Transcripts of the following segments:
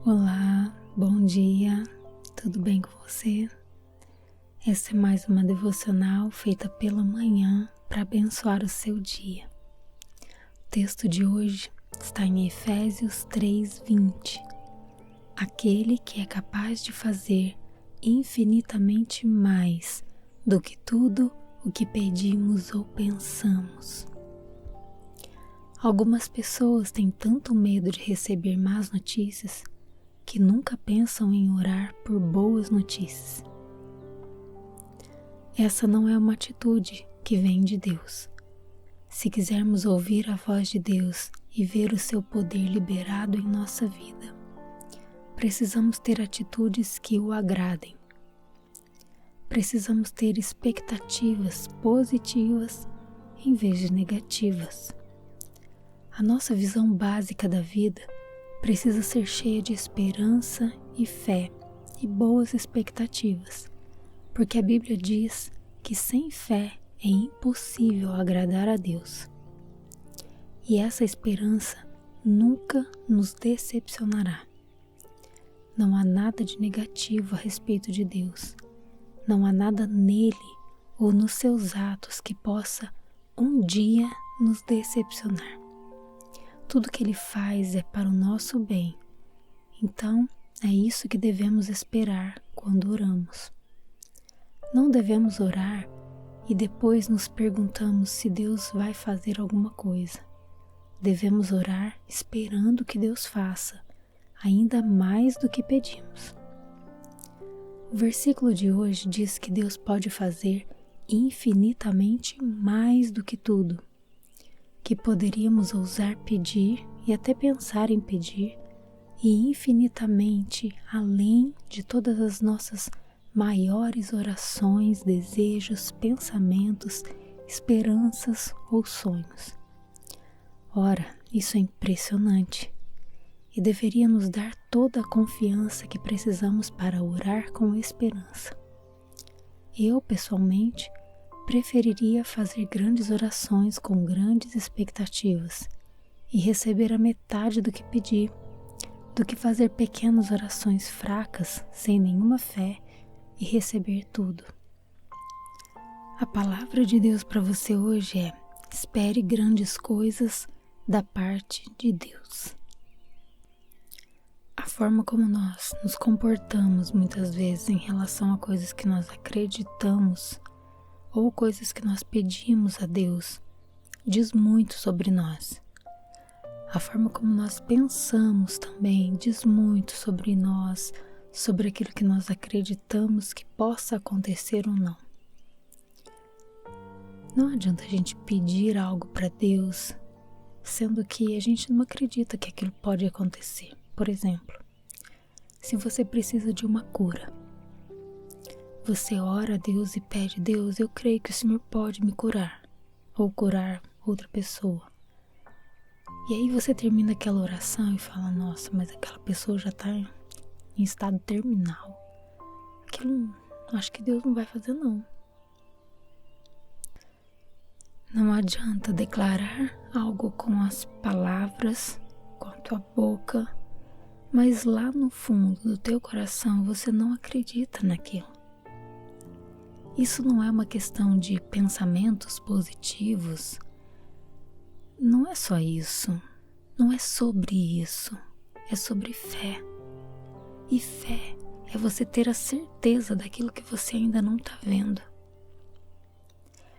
Olá, bom dia, tudo bem com você? Essa é mais uma devocional feita pela manhã para abençoar o seu dia. O texto de hoje está em Efésios 3:20. Aquele que é capaz de fazer infinitamente mais do que tudo o que pedimos ou pensamos. Algumas pessoas têm tanto medo de receber más notícias que nunca pensam em orar por boas notícias. Essa não é uma atitude que vem de Deus. Se quisermos ouvir a voz de Deus e ver o seu poder liberado em nossa vida, precisamos ter atitudes que o agradem. Precisamos ter expectativas positivas em vez de negativas. A nossa visão básica da vida precisa ser cheia de esperança e fé e boas expectativas, porque a Bíblia diz que sem fé é impossível agradar a Deus. E essa esperança nunca nos decepcionará. Não há nada de negativo a respeito de Deus. Não há nada nele ou nos seus atos que possa um dia nos decepcionar. Tudo que ele faz é para o nosso bem. Então, é isso que devemos esperar quando oramos. Não devemos orar e depois nos perguntamos se Deus vai fazer alguma coisa. Devemos orar esperando que Deus faça, ainda mais do que pedimos. O versículo de hoje diz que Deus pode fazer infinitamente mais do que tudo, que poderíamos ousar pedir e até pensar em pedir, e infinitamente além de todas as nossas maiores orações, desejos, pensamentos, esperanças ou sonhos. Ora, isso é impressionante e deveria nos dar toda a confiança que precisamos para orar com esperança. Eu, pessoalmente, preferiria fazer grandes orações com grandes expectativas e receber a metade do que pedi, do que fazer pequenas orações fracas, sem nenhuma fé, e receber tudo. A palavra de Deus para você hoje é: espere grandes coisas da parte de Deus. A forma como nós nos comportamos muitas vezes em relação a coisas que nós acreditamos ou coisas que nós pedimos a Deus diz muito sobre nós. A forma como nós pensamos também diz muito sobre nós, sobre aquilo que nós acreditamos que possa acontecer ou não. Não adianta a gente pedir algo para Deus, sendo que a gente não acredita que aquilo pode acontecer. Por exemplo, se você precisa de uma cura, você ora a Deus e pede: Deus, eu creio que o Senhor pode me curar, ou curar outra pessoa. E aí você termina aquela oração e fala: nossa, mas aquela pessoa já está em estado terminal. Aquilo, acho que Deus não vai fazer não. Não adianta declarar algo com as palavras, com a tua boca, mas lá no fundo do teu coração você não acredita naquilo. Isso não é uma questão de pensamentos positivos. Não é só isso. Não é sobre isso. É sobre fé. E fé é você ter a certeza daquilo que você ainda não está vendo.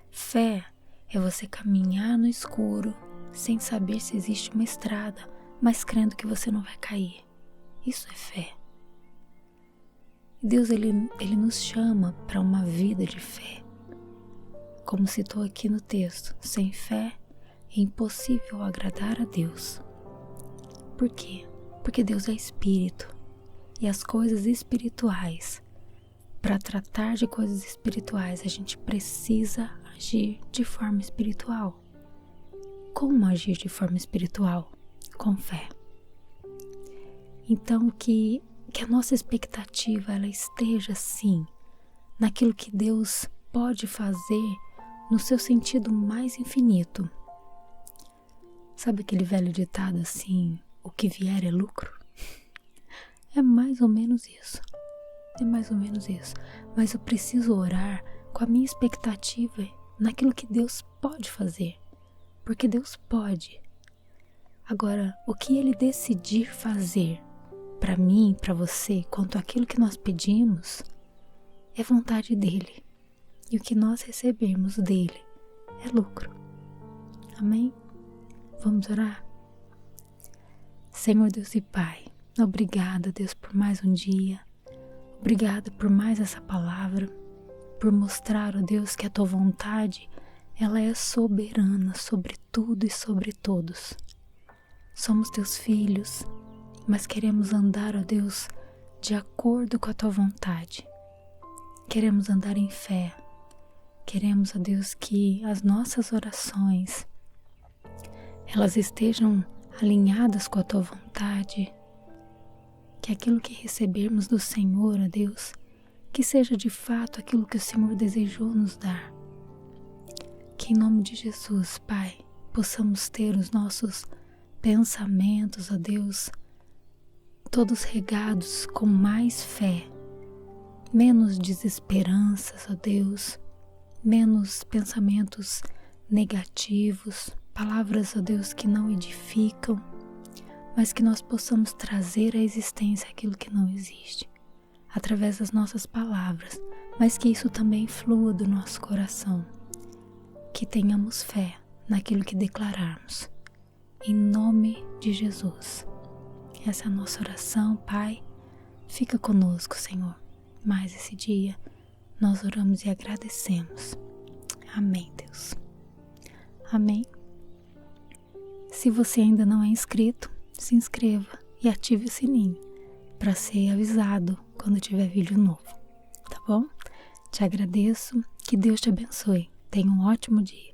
Fé é você caminhar no escuro sem saber se existe uma estrada, mas crendo que você não vai cair. Isso é fé. Deus ele nos chama para uma vida de fé. Como citou aqui no texto, sem fé é impossível agradar a Deus. Por quê? Porque Deus é espírito e as coisas espirituais, para tratar de coisas espirituais, a gente precisa agir de forma espiritual. Como agir de forma espiritual? Com fé. Então que a nossa expectativa ela esteja sim naquilo que Deus pode fazer no seu sentido mais infinito. Sabe aquele velho ditado assim: o que vier é lucro? É mais ou menos isso. Mas eu preciso orar com a minha expectativa naquilo que Deus pode fazer. Porque Deus pode. Agora, o que Ele decidir fazer para mim, para você, quanto àquilo que nós pedimos, é vontade dEle. E o que nós recebermos dEle é lucro. Amém? Vamos orar? Senhor Deus e Pai, obrigada, Deus, por mais um dia. Obrigada por mais essa palavra, por mostrar, ó Deus, que a Tua vontade, ela é soberana sobre tudo e sobre todos. Somos Teus filhos, mas queremos andar, ó Deus, de acordo com a Tua vontade. Queremos andar em fé. Queremos, ó Deus, que as nossas orações, elas estejam alinhadas com a Tua vontade. Que aquilo que recebermos do Senhor, ó Deus, que seja de fato aquilo que o Senhor desejou nos dar. Que em nome de Jesus, Pai, possamos ter os nossos pensamentos, ó Deus, todos regados com mais fé, menos desesperanças, ó Deus, menos pensamentos negativos, palavras, ó Deus, que não edificam, mas que nós possamos trazer à existência aquilo que não existe, através das nossas palavras, mas que isso também flua do nosso coração, que tenhamos fé naquilo que declararmos, em nome de Jesus. Essa é a nossa oração, Pai. Fica conosco, Senhor, mais esse dia. Nós oramos e agradecemos. Amém, Deus. Amém. Se você ainda não é inscrito, se inscreva e ative o sininho para ser avisado quando tiver vídeo novo, tá bom? Te agradeço, que Deus te abençoe. Tenha um ótimo dia.